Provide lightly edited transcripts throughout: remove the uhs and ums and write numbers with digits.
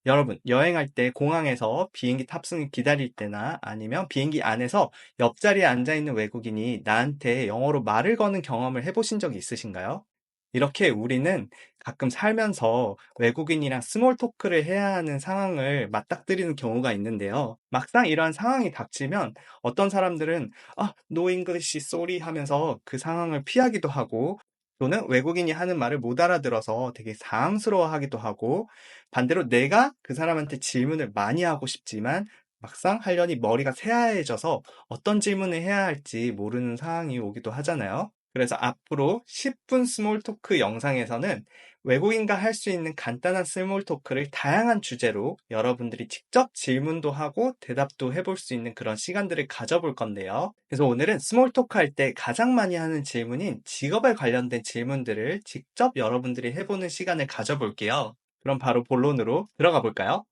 여러분, 여행할 때 공항에서 비행기 탑승을 기다릴 때나 아니면 비행기 안에서 옆자리에 앉아 있는 외국인이 나한테 영어로 말을 거는 경험을 해보신 적이 있으신가요? 이렇게 우리는 가끔 살면서 외국인이랑 스몰 토크를 해야 하는 상황을 맞닥뜨리는 경우가 있는데요. 막상 이러한 상황이 닥치면 어떤 사람들은 no English, sorry 하면서 그 상황을 피하기도 하고 또는 외국인이 하는 말을 못 알아들어서 되게 당황스러워하기도 하고 반대로 내가 그 사람한테 질문을 많이 하고 싶지만 막상 하려니 머리가 새하얘져서 어떤 질문을 해야 할지 모르는 상황이 오기도 하잖아요. 그래서 앞으로 10분 스몰 토크 영상에서는 외국인과 할 수 있는 간단한 스몰 토크를 다양한 주제로 여러분들이 직접 질문도 하고 대답도 해볼 수 있는 그런 시간들을 가져볼 건데요. 그래서 오늘은 스몰 토크 할 때 가장 많이 하는 질문인 직업에 관련된 질문들을 직접 여러분들이 해보는 시간을 가져볼게요. 그럼 바로 본론으로 들어가 볼까요?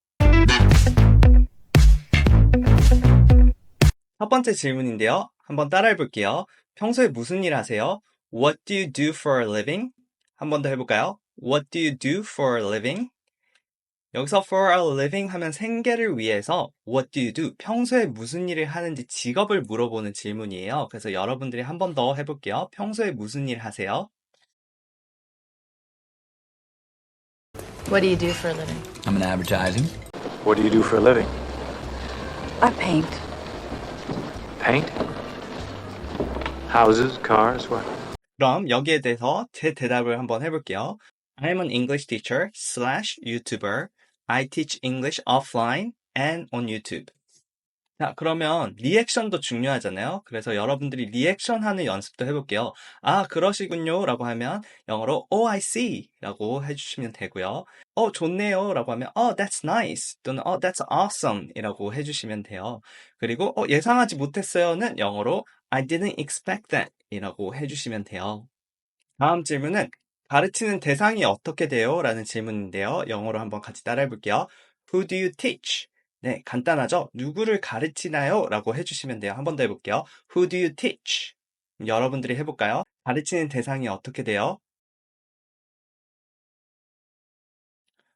첫 번째 질문인데요. 한번 따라해 볼게요. 평소에 무슨 일 하세요? What do you do for a living? 한 번 더 해볼까요? What do you do for a living? 여기서 for a living 하면 생계를 위해서 what do you do? 평소에 무슨 일을 하는지 직업을 물어보는 질문이에요. 그래서 여러분들이 한 번 더 해볼게요. 평소에 무슨 일 하세요? What do you do for a living? I'm in advertising. What do you do for a living? I paint. Paint? Houses, cars, what? 그럼 여기에 대해서 제 대답을 한번 해볼게요. I'm an English teacher slash YouTuber. I teach English offline and on YouTube. 자, 그러면 리액션도 중요하잖아요. 그래서 여러분들이 리액션 하는 연습도 해볼게요. 그러시군요 라고 하면 영어로 Oh, I see 라고 해주시면 되고요. 좋네요 라고 하면 that's nice 또는 that's awesome 이라고 해주시면 돼요. 그리고 예상하지 못했어요는 영어로 I didn't expect that 이라고 해주시면 돼요. 다음 질문은 가르치는 대상이 어떻게 돼요? 라는 질문인데요. 영어로 한번 같이 따라해 볼게요. Who do you teach? 네, 간단하죠? 누구를 가르치나요? 라고 해주시면 돼요. 한 번 더 해볼게요. Who do you teach? 여러분들이 해볼까요? 가르치는 대상이 어떻게 돼요?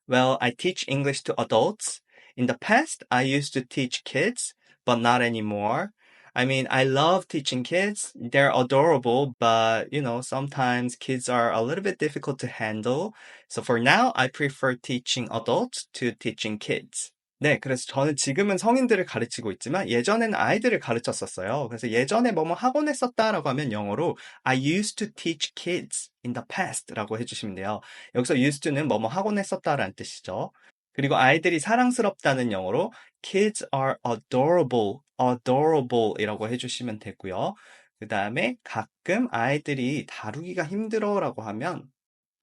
Well, I teach English to adults. In the past, I used to teach kids, but not anymore. I mean, I love teaching kids. They're adorable, but sometimes kids are a little bit difficult to handle. So for now, I prefer teaching adults to teaching kids. 네, 그래서 저는 지금은 성인들을 가르치고 있지만 예전에는 아이들을 가르쳤었어요. 그래서 예전에 뭐뭐 하곤 했었다라고 하면 영어로 I used to teach kids in the past 라고 해주시면 돼요. 여기서 used to는 뭐뭐 하곤 했었다라는 뜻이죠. 그리고 아이들이 사랑스럽다는 영어로 kids are adorable, adorable 이라고 해주시면 되고요. 그 다음에 가끔 아이들이 다루기가 힘들어라고 하면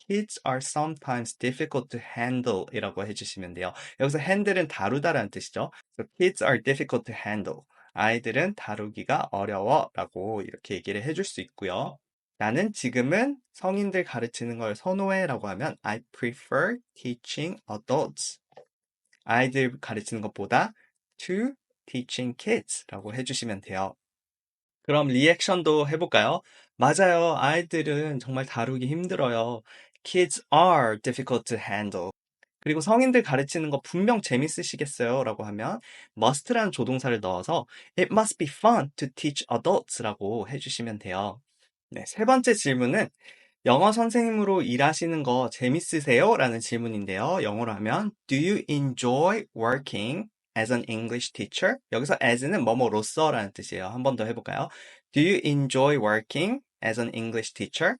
kids are sometimes difficult to handle 이라고 해주시면 돼요. 여기서 handle은 다루다라는 뜻이죠. So kids are difficult to handle. 아이들은 다루기가 어려워 라고 이렇게 얘기를 해줄 수 있고요. 나는 지금은 성인들 가르치는 걸 선호해 라고 하면 I prefer teaching adults. 아이들 가르치는 것보다 to teaching kids 라고 해주시면 돼요. 그럼 리액션도 해볼까요? 맞아요. 아이들은 정말 다루기 힘들어요. Kids are difficult to handle. 그리고 성인들 가르치는 거 분명 재밌으시겠어요? 라고 하면 must라는 조동사를 넣어서 It must be fun to teach adults 라고 해주시면 돼요. 네, 세 번째 질문은 영어 선생님으로 일하시는 거 재밌으세요? 라는 질문인데요. 영어로 하면 Do you enjoy working as an English teacher? 여기서 as는 뭐뭐로서 라는 뜻이에요. 한 번 더 해볼까요? Do you enjoy working as an English teacher?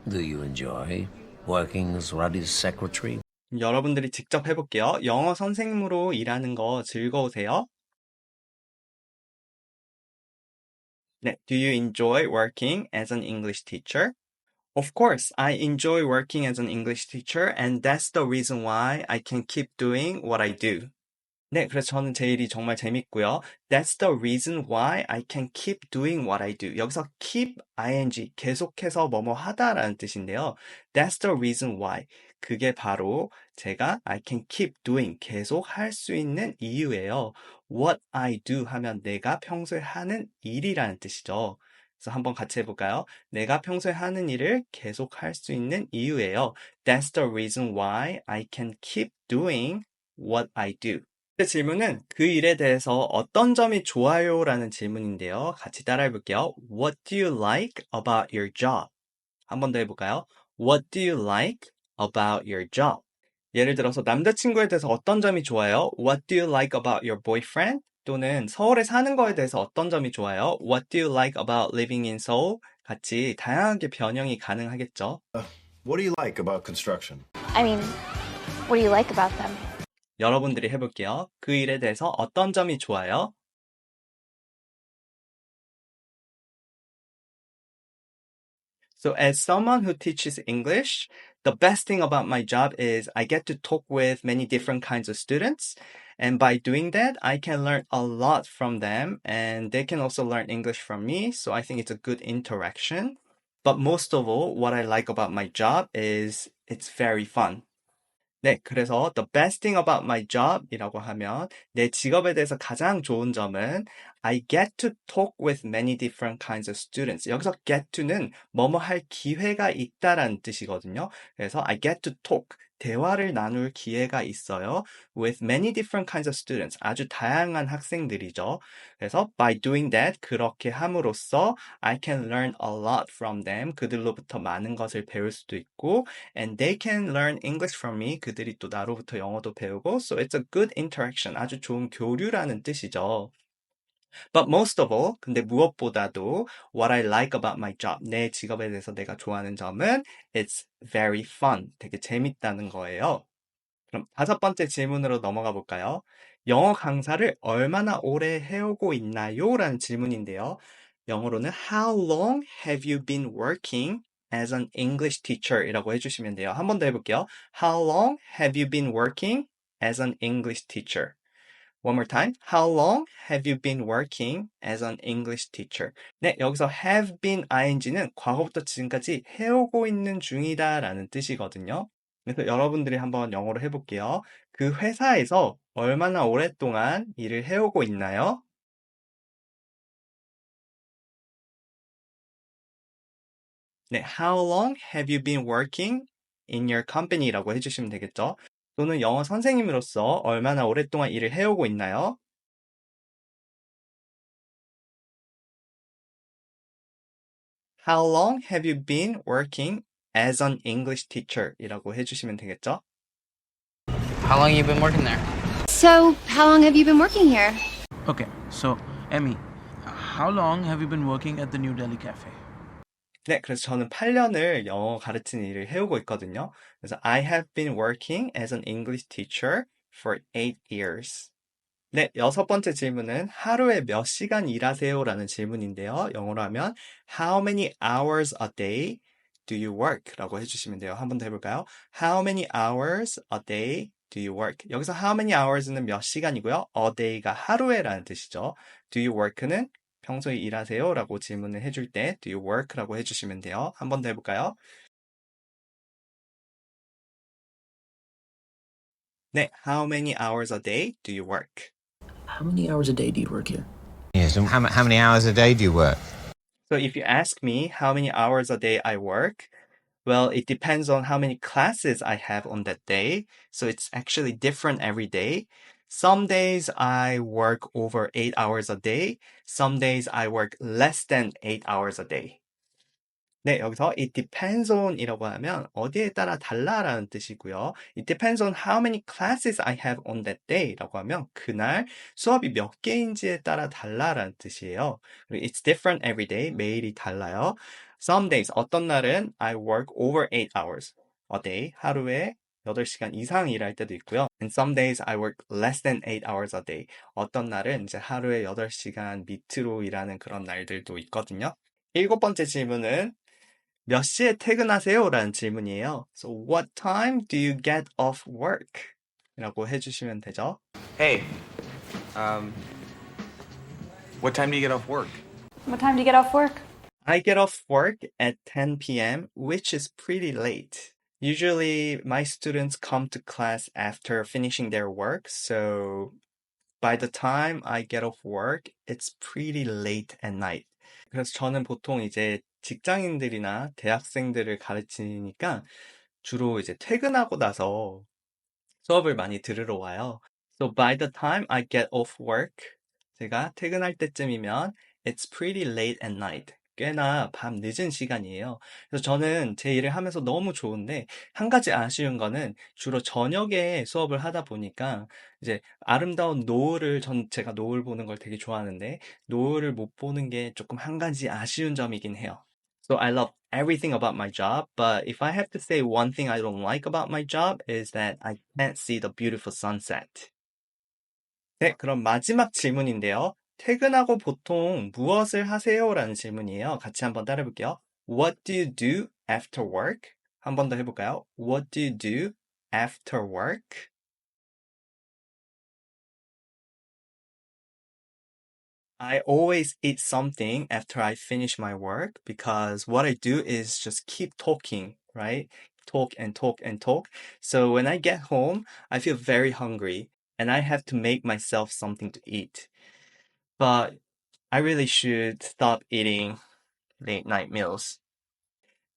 Do you enjoy working as Roddy's secretary? 여러분들이 직접 해볼게요. 영어 선생님으로 일하는 거 즐거우세요? 네, Do you enjoy working as an English teacher? Of course, I enjoy working as an English teacher, and that's the reason why I can keep doing what I do. 네, 그래서 저는 제 일이 정말 재밌고요. That's the reason why I can keep doing what I do. 여기서 keep, ing, 계속해서 뭐뭐 하다라는 뜻인데요. That's the reason why. 그게 바로 제가 I can keep doing, 계속 할 수 있는 이유예요. What I do 하면 내가 평소에 하는 일이라는 뜻이죠. 그래서 한번 같이 해볼까요? 내가 평소에 하는 일을 계속 할 수 있는 이유예요. That's the reason why I can keep doing what I do. 그 질문은 그 일에 대해서 어떤 점이 좋아요? 라는 질문인데요. 같이 따라해 볼게요. What do you like about your job? 한 번 더 해볼까요? What do you like about your job? 예를 들어서 남자친구에 대해서 어떤 점이 좋아요? What do you like about your boyfriend? 또는 서울에 사는 거에 대해서 어떤 점이 좋아요? What do you like about living in Seoul? 같이 다양하게 변형이 가능하겠죠. What do you like about construction? I mean, what do you like about them? 여러분들이 해볼게요. 그 일에 대해서 어떤 점이 좋아요? So as someone who teaches English, the best thing about my job is I get to talk with many different kinds of students. And by doing that, I can learn a lot from them and they can also learn English from me. So I think it's a good interaction. But most of all, what I like about my job is it's very fun. 네, 그래서 the best thing about my job 이라고 하면 내 직업에 대해서 가장 좋은 점은 I get to talk with many different kinds of students. 여기서 get to는 뭐뭐 할 기회가 있다라는 뜻이거든요. 그래서 I get to talk, 대화를 나눌 기회가 있어요. with many different kinds of students. 아주 다양한 학생들이죠. 그래서 by doing that, 그렇게 함으로써 I can learn a lot from them. 그들로부터 많은 것을 배울 수도 있고 and they can learn English from me. 그들이 또 나로부터 영어도 배우고 so it's a good interaction. 아주 좋은 교류라는 뜻이죠. But most of all, 근데 무엇보다도 what I like about my job, 내 직업에 대해서 내가 좋아하는 점은 it's very fun. 되게 재밌다는 거예요. 그럼 다섯 번째 질문으로 넘어가 볼까요? 영어 강사를 얼마나 오래 해오고 있나요? 라는 질문인데요. 영어로는 How long have you been working as an English teacher? 이라고 해주시면 돼요. 한 번 더 해볼게요. How long have you been working as an English teacher? One more time. How long have you been working as an English teacher? 네, 여기서 have been ing는 과거부터 지금까지 해오고 있는 중이다 라는 뜻이거든요. 그래서 여러분들이 한번 영어로 해볼게요. 그 회사에서 얼마나 오랫동안 일을 해오고 있나요? 네, How long have you been working in your company라고 해주시면 되겠죠. 또는 영어 선생님으로서 얼마나 오랫동안 일을 해오고 있나요? How long have you been working as an English teacher? 이라고 해주시면 되겠죠. How long you been working there? So, how long have you been working here? Okay, so Emmy, how long have you been working at the New Delhi Cafe? 네, 그래서 저는 8년을 영어 가르치는 일을 해오고 있거든요. 그래서 I have been working as an English teacher for 8 years. 네, 여섯 번째 질문은 하루에 몇 시간 일하세요? 라는 질문인데요. 영어로 하면 How many hours a day do you work? 라고 해주시면 돼요. 한 번 더 해볼까요? How many hours a day do you work? 여기서 how many hours는 몇 시간이고요. a day가 하루에 라는 뜻이죠. do you work는 평소에 일하세요? 라고 질문을 해줄 때 do you work? 라고 해주시면 돼요. 한 번 더 해볼까요? 네, how many hours a day do you work? How many hours a day do you work here? Yes, and how many hours a day do you work? So if you ask me how many hours a day I work, well, it depends on how many classes I have on that day. So it's actually different every day. Some days I work over 8 hours a day. Some days I work less than 8 hours a day. 네, 여기서 it depends on 이라고 하면 어디에 따라 달라라는 뜻이고요. It depends on how many classes I have on that day 라고 하면 그날 수업이 몇 개인지에 따라 달라라는 뜻이에요. 그리고 it's different every day, 매일이 달라요. Some days, 어떤 날은 I work over 8 hours a day, 하루에 8시간 이상 일할 때도 있고요. And some days I work less than 8 hours a day. 어떤 날은 이제 하루에 8시간 밑으로 일하는 그런 날들도 있거든요. 일곱 번째 질문은 몇 시에 퇴근하세요? 라는 질문이에요. So what time do you get off work? 라고 해주시면 되죠. Hey, what time do you get off work? What time do you get off work? I get off work at 10 p.m., which is pretty late. Usually my students come to class after finishing their work, so by the time I get off work, it's pretty late at night. 그래서 저는 보통 이제 직장인들이나 대학생들을 가르치니까 주로 이제 퇴근하고 나서 수업을 많이 들으러 와요. So by the time I get off work, 제가 퇴근할 때쯤이면 it's pretty late at night. 꽤나 밤 늦은 시간이에요. 그래서 저는 제 일을 하면서 너무 좋은데 한 가지 아쉬운 거는 주로 저녁에 수업을 하다 보니까 이제 아름다운 노을을 제가 노을 보는 걸 되게 좋아하는데 노을을 못 보는 게 조금 한 가지 아쉬운 점이긴 해요. So I love everything about my job, but if I have to say one thing I don't like about my job is that I can't see the beautiful sunset. 네, 그럼 마지막 질문인데요. 퇴근하고 보통 무엇을 하세요? 라는 질문이에요. 같이 한번 따라해볼게요. What do you do after work? 한 번 더 해볼까요? What do you do after work? I always eat something after I finish my work because what I do is just keep talking, right? Talk and talk and talk. So when I get home, I feel very hungry and I have to make myself something to eat. But I really should stop eating late night meals.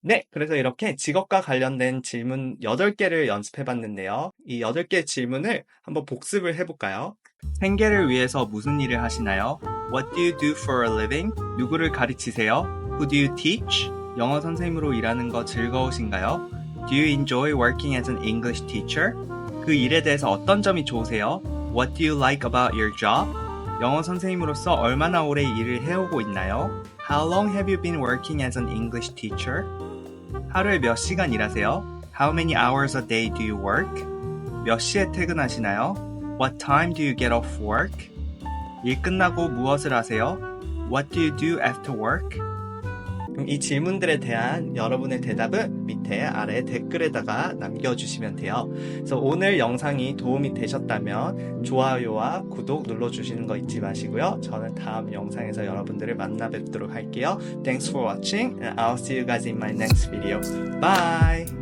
네, 그래서 이렇게 직업과 관련된 질문 8개를 연습해 봤는데요. 이 8개 질문을 한번 복습을 해볼까요? 생계를 위해서 무슨 일을 하시나요? What do you do for a living? 누구를 가르치세요? Who do you teach? 영어 선생님으로 일하는 거 즐거우신가요? Do you enjoy working as an English teacher? 그 일에 대해서 어떤 점이 좋으세요? What do you like about your job? 영어 선생님으로서 얼마나 오래 일을 해오고 있나요? How long have you been working as an English teacher? 하루에 몇 시간 일하세요? How many hours a day do you work? 몇 시에 퇴근하시나요? What time do you get off work? 일 끝나고 무엇을 하세요? What do you do after work? 그럼 이 질문들에 대한 여러분의 대답은 밑에 아래 댓글에다가 남겨주시면 돼요. 그래서 오늘 영상이 도움이 되셨다면 좋아요와 구독 눌러주시는 거 잊지 마시고요. 저는 다음 영상에서 여러분들을 만나 뵙도록 할게요. Thanks for watching and I'll see you guys in my next video. Bye!